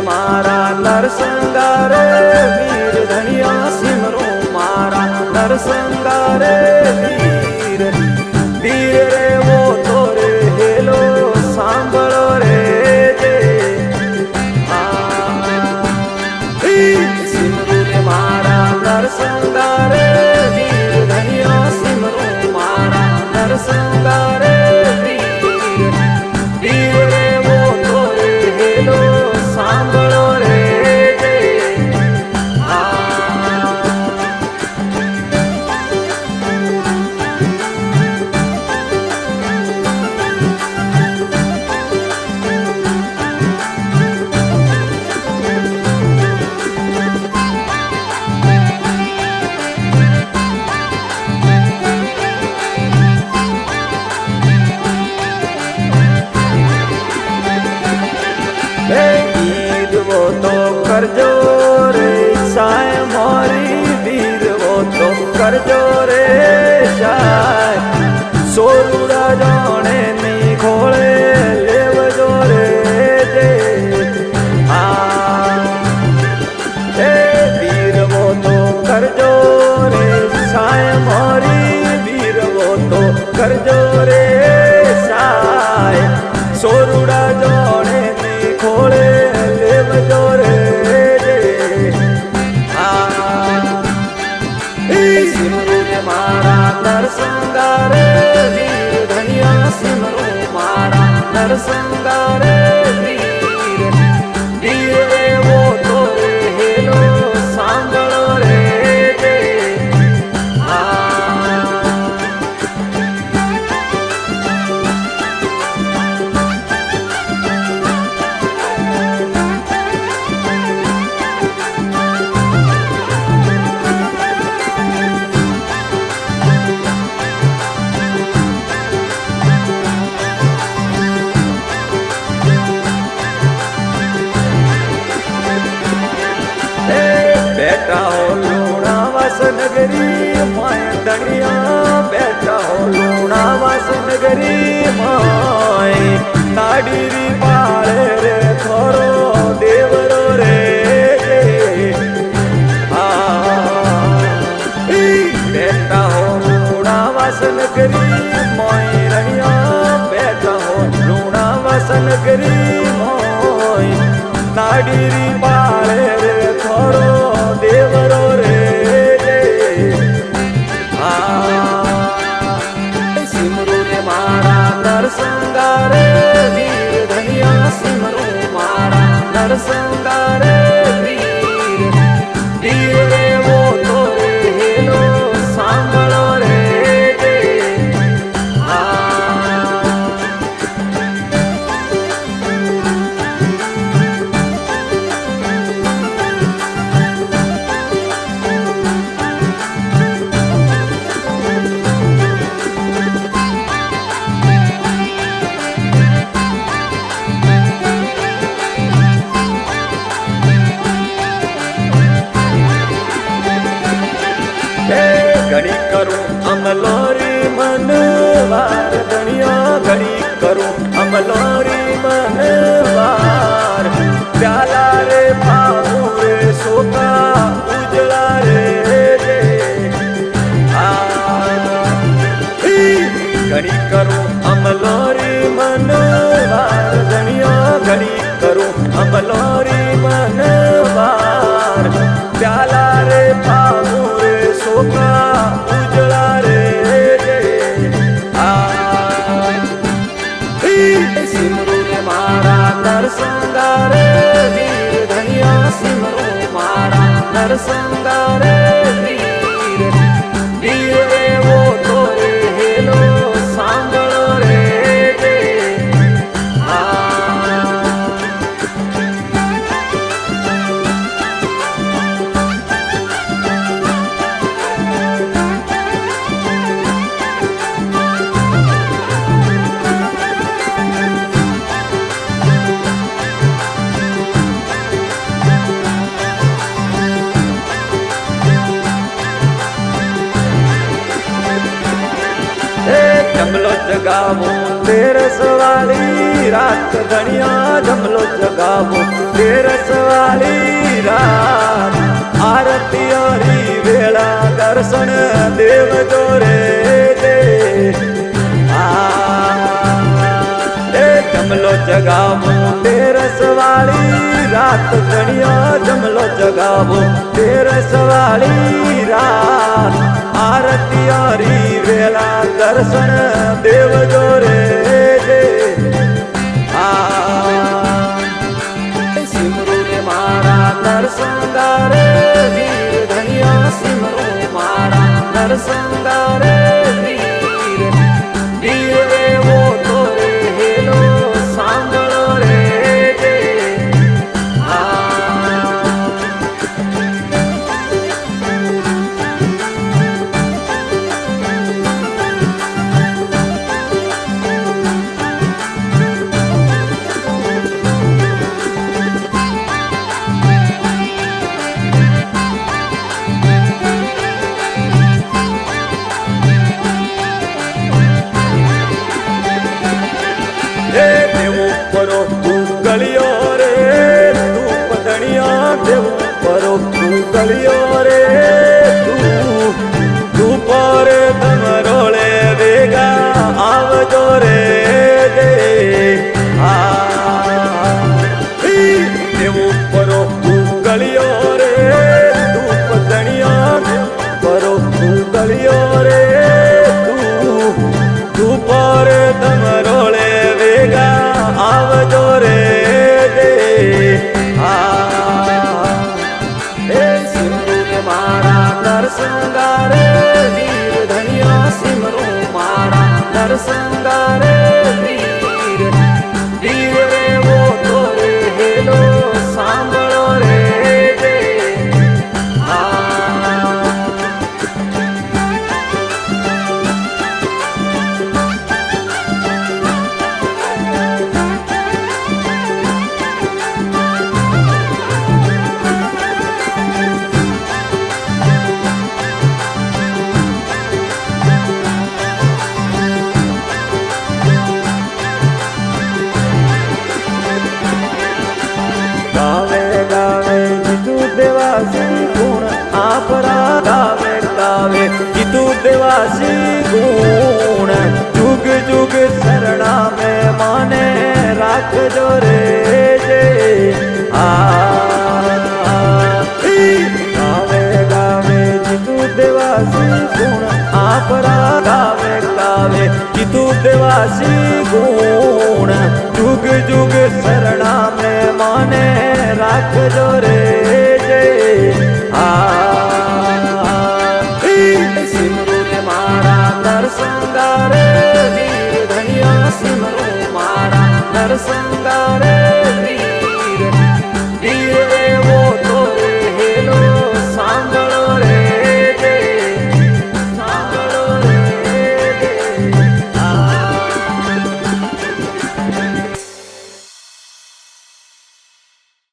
मारा नरसंगारे वीर धनिया सिमरू मारा नरसंगारे वीर वीर रे वो तोरे हेलो सांभळो रे जे सिमरू रे मारा नरसंगारे वीर धनिया सिमरू मारा नरसंगारे करजो रे साय मोरी वीर वो तो करजो रे साय सोरुड़ा जाने नी खोले लेवजो रे जे वीर वो तो करजो रे साय मोरी वीर वो तो करजो रे साय सोरुड़ा जाने नी खोले लेवजो रे सिमरू रे मारा नरसंगारे वीर धनिया सिमरू मारा नरसंगारे वीर वीर रे वो तोरे हेलो सांभळो रे जे बैठा हो लूणावास नगरी माय दनिया बैठा हो लूणावास नगरी माय नाडीरी पाळे रे थोरो देवरो रे बैठा हो लूणावास नगरी माय रनिया बैठा हो लूणावास नगरी माय नाडीरी पाळे रे थोरो देवरो रे सिमरू रे मारा नरसंगारे वीर धनिया सिमरू मारा नरसंगारे वीर वीर रे वो तोरे हेलो सांभळो रे घड़ी करूं अमलोरी मनवार धनिया घड़ी करूं अमलोरी मनवार प्याला रे पाऊ रे सोका उजला रे घड़ी करूं अमलोरी मनवार धनिया घड़ी करूं अमलोरी मनवार प्याला रे पाऊ रे सोका उजला रे सिमरू रे मारा नरसंगारे वीर धनिया सिमरू मारा नरसंगारे वीर वीर रे वो तोरे हेलो सांभळो रे जमलो जगावो तेरे सवाली रात धनिया जमलो जगावो તેરસ વાળી રાત આરતી હરી વેળા દર્શન દેવ જોરે દે જમલો જગાવો તેરસ વાળી રાત ગણ્યો જમલો જગાવો તેરસ વાળી રાત આરતી હરી વેળા દર્શન દેવ જોરે દે સિમરુ રે મારા નરસંગારે વીર ધનિયા સિમરુ મારા નરસંગારે વીર વીર રે વો તોરે હેલો સાંભળો રે દે ગળિયો રે તું પદણિયા દેવું પરો તું ગળિયો રે તું પરે તમરોળે વેગા આવજો રે દે દેવું પરો તું ગળિયો રે તું પદણિયા પરો તું ગળિયો રે તું પરે તમરોળે વેગા આવજો રે નરસંગારે વીર ધનિયા સિમરો મારા નરસંગારે વીર વીર રે વો તોરે હેલો સાંભળો રે દે ગુણ આપરા ગાવે ગાવે કીધું દેવાસી ગુણ જુગ જુગ શરણા મેં માને રાખજો રે જે ગાવે ગાવે કીધું દેવાસી ગુણ આપરા ગાવે ગાવે કીધું દેવાસી ગુણ જુગ જુગ શરણા મેં માને રાખજો